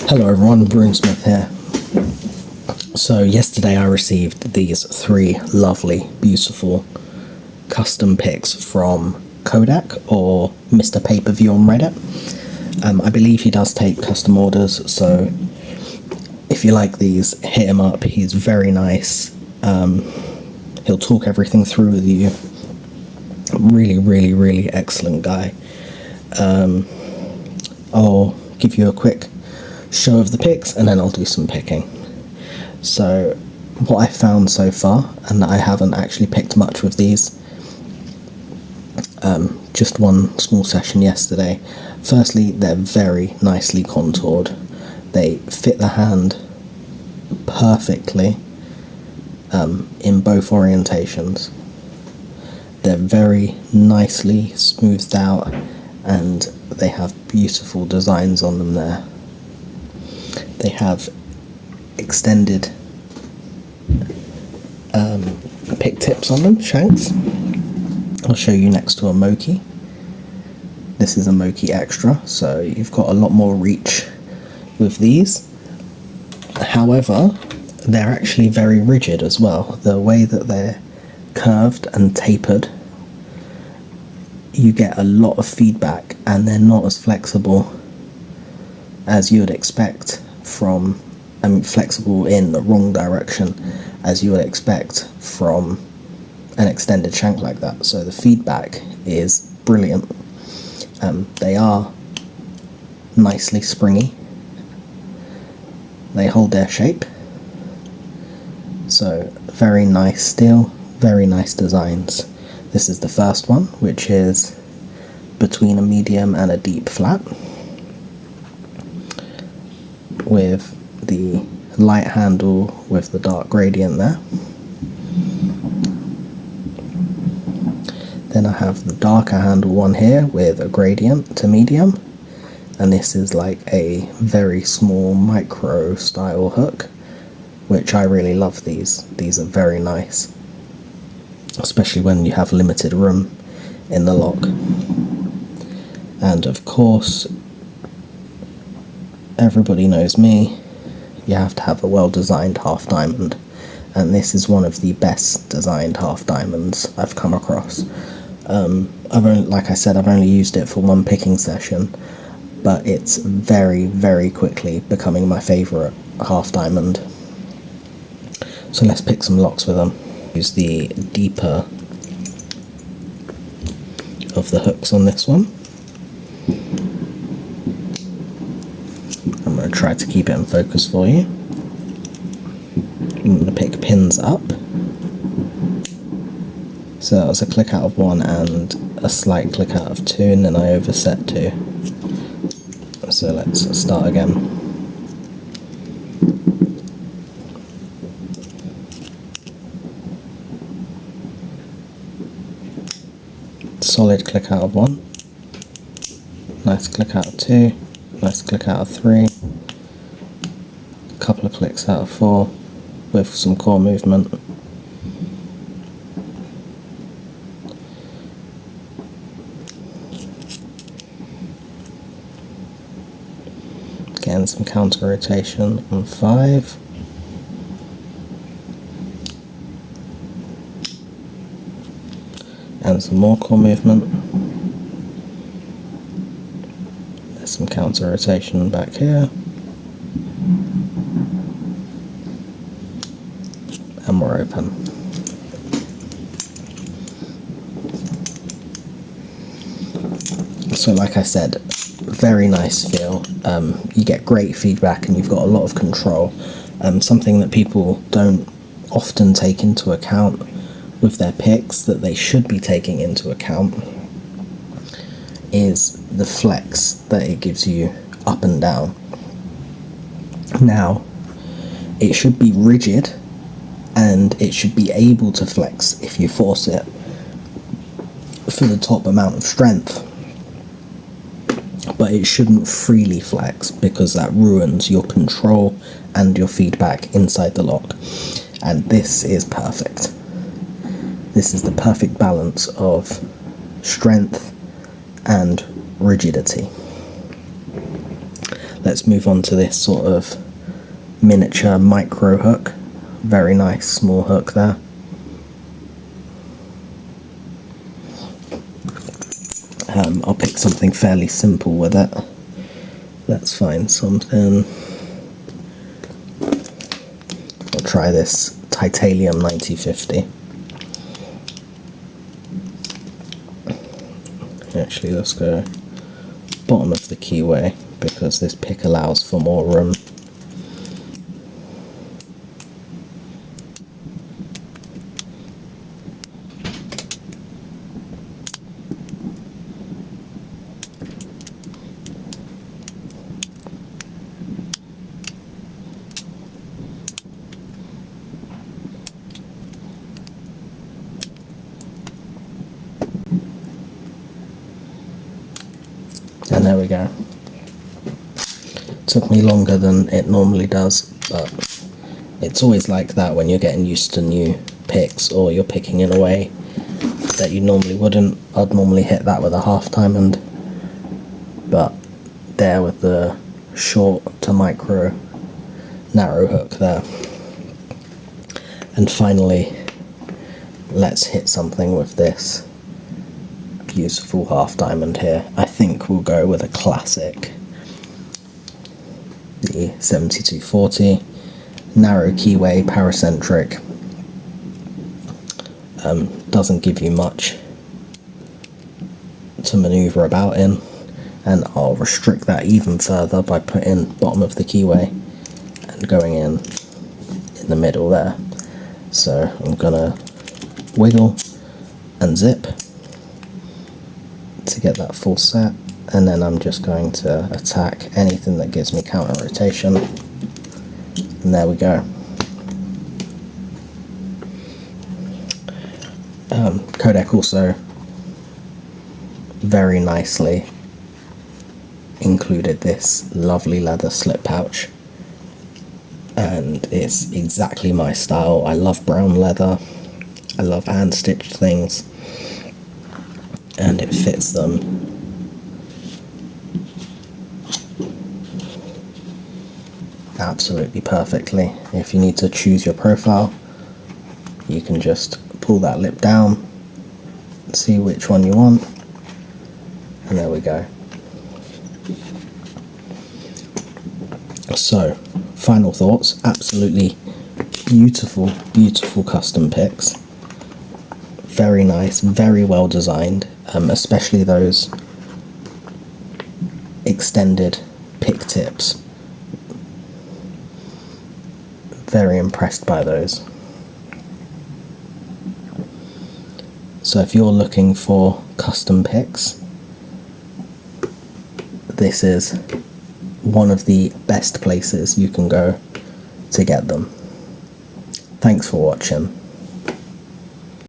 Hello everyone, Brunsmith here. So yesterday I received these three lovely, beautiful custom pics from Kodek, or Mr. Pay-Per-View on Reddit. I believe he does take custom orders, so if you like these, hit him up. He's very nice. He'll talk everything through with you. Really excellent guy. I'll give you a quick show of the pics and then I'll do some picking. So what I found so far, and I haven't actually picked much with these, just one small session yesterday. Firstly, they're very nicely contoured. They fit the hand perfectly in both orientations. They're very nicely smoothed out and they have beautiful designs on them there. They have extended pick tips on them, shanks. I'll show you next to a Moki. This is a Moki Extra, so you've got a lot more reach with these. However, they're actually very rigid as well. The way that they're curved and tapered, you get a lot of feedback and they're not as flexible as you would expect from, flexible in the wrong direction as you would expect from an extended shank like that. So the feedback is brilliant. They are nicely springy. They hold their shape. So very nice steel, very nice designs. This is the first one, which is between a medium and a deep flat, with the light handle with the dark gradient there. Then I have the darker handle one here with a gradient to medium, and this is like a very small micro style hook, which I really love. These are very nice, especially when you have limited room in the lock. And of course, everybody knows me, you have to have a well-designed half diamond, and this is one of the best designed half diamonds I've come across. Like I said, I've only used it for one picking session, but it's very quickly becoming my favourite half diamond. So let's pick some locks with them. Use the deeper of the hooks on this one. I'm going to try to keep it in focus for you. I'm going to pick pins up. So that was a click out of one and a slight click out of two, and then I overset two. So let's start again. Solid click out of one, nice click out of two, nice click out of three, a couple of clicks out of four with some core movement. Again, some counter rotation on five. And some more core movement. There's some counter rotation back here. And we're open. So like I said, very nice feel. You get great feedback and you've got a lot of control. Something that people don't often take into account with their picks, that they should be taking into account, is the flex that it gives you up and down. Now, it should be rigid and it should be able to flex if you force it for the top amount of strength, but it shouldn't freely flex because that ruins your control and your feedback inside the lock. And this is perfect. This is the perfect balance of strength and rigidity. let's move on to this sort of miniature micro hook. Very nice small hook there. I'll pick something fairly simple with it. Let's find something. I'll try this titanium 9050. Actually, let's go bottom of the keyway because this pick allows for more room. And there we go. Took me longer than it normally does, but it's always like that when you're getting used to new picks or you're picking in a way that you normally wouldn't. I'd normally hit that with a half diamond, but there with the short to micro narrow hook there. And finally, let's hit something with this beautiful half diamond here. I think we'll go with a classic, the 7240 narrow keyway, paracentric. Doesn't give you much to maneuver about in, and I'll restrict that even further by putting bottom of the keyway and going in the middle there. So I'm gonna wiggle and zip to get that full set, and then I'm just going to attack anything that gives me counter rotation, and there we go. Kodek also very nicely included this lovely leather slip pouch, and it's exactly my style. I love brown leather, I love hand stitched things, and it fits them absolutely perfectly. If you need to choose your profile, you can just pull that lip down, see which one you want, and there we go. So, final thoughts. Absolutely beautiful, beautiful custom picks. Very nice, very well designed, especially those extended pick tips. Very impressed by those. So if you're looking for custom picks, this is one of the best places you can go to get them. Thanks for watching.